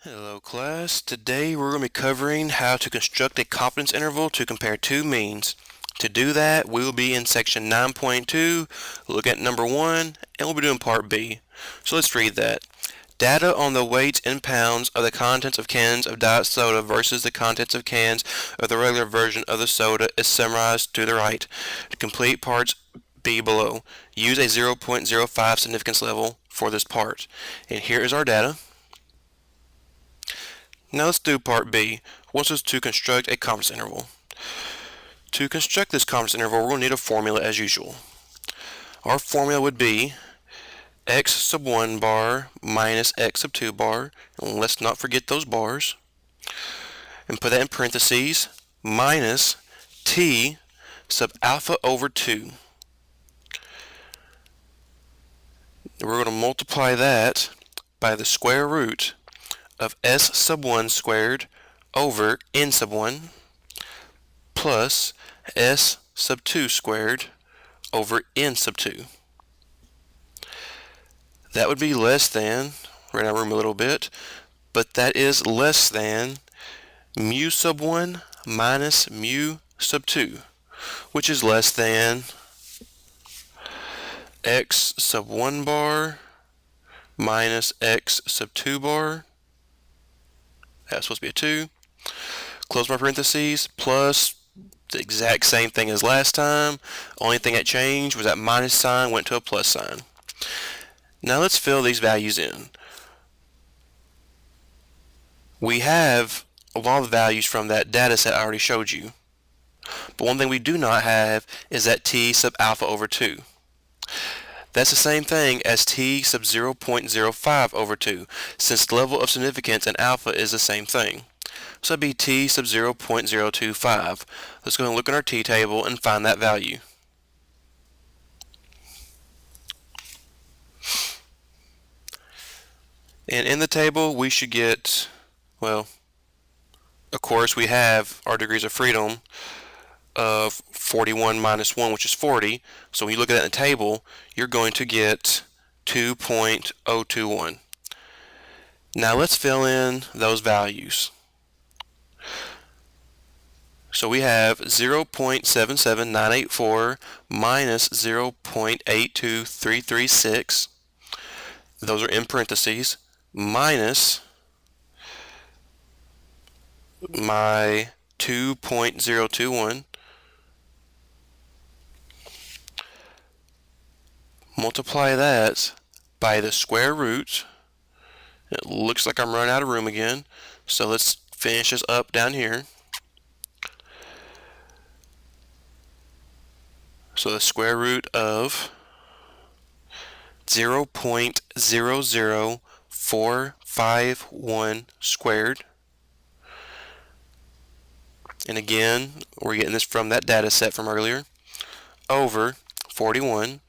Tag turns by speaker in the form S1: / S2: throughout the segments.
S1: Hello class, today we're going to be covering how to construct a confidence interval to compare two means. To do that, we will be in section 9.2, look at number 1, and we'll be doing part B. So let's read that. Data on the weights in pounds of the contents of cans of diet soda versus the contents of cans of the regular version of the soda is summarized to the right. To complete parts B below, use a 0.05 significance level for this part. And here is our data. Now let's do part B, which is to construct a confidence interval. To construct this confidence interval, we're going to need a formula as usual. Our formula would be x sub 1 bar minus x sub 2 bar, and let's not forget those bars, and put that in parentheses, minus t sub alpha over 2. We're going to multiply that by the square root of s sub 1 squared over n sub 1 plus s sub 2 squared over n sub 2. That would be less than, we're going to room a little bit, but that is less than mu sub 1 minus mu sub 2, which is less than x sub 1 bar minus x sub 2 bar. That's supposed to be a 2. Close my parentheses, plus the exact same thing as last time. Only thing that changed was that minus sign went to a plus sign. Now let's fill these values in. We have a lot of values from that data set I already showed you. But one thing we do not have is that t sub alpha over 2. That's the same thing as t sub 0.05 over 2, since the level of significance and alpha is the same thing. So that'd be t sub 0.025. Let's go ahead and look at our t table and find that value. And in the table we should get, well, of course we have our degrees of freedom of 41 minus 1, which is 40. So when you look at that in the table, you're going to get 2.021. Now let's fill in those values. So we have 0.77984 minus 0.82336. Those are in parentheses, minus my 2.021. Multiply that by the square root. It looks like I'm running out of room again, so let's finish this up down here. So the square root of 0.00451 squared. And again, we're getting this from that data set from earlier, over 41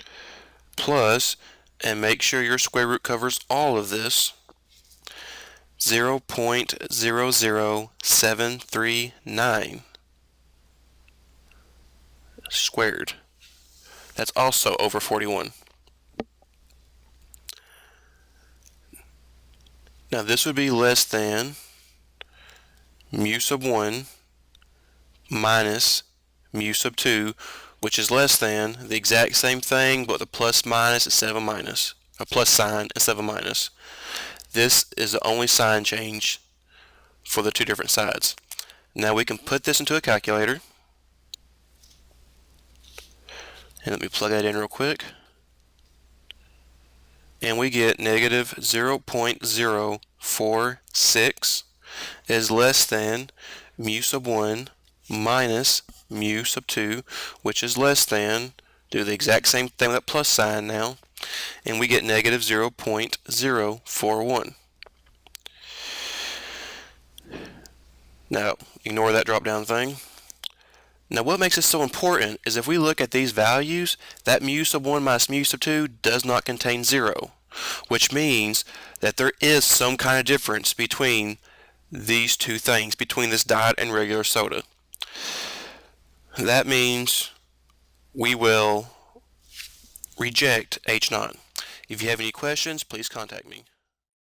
S1: plus, and make sure your square root covers all of this, 0.00739 squared. That's also over 41. Now this would be less than mu sub 1 minus mu sub 2, which is less than the exact same thing, but the plus minus instead of a minus, a plus sign instead of a minus. This is the only sign change for the two different sides. Now we can put this into a calculator. And let me plug that in real quick. And we get negative 0.046 is less than mu sub 1 minus mu sub 2, which is less than, do the exact same thing with that plus sign now, and we get negative 0.041. Now, ignore that drop down thing. Now what makes this so important is if we look at these values, that mu sub 1 minus mu sub 2 does not contain 0, which means that there is some kind of difference between these two things, between this diet and regular soda. That means we will reject H0. If you have any questions, please contact me.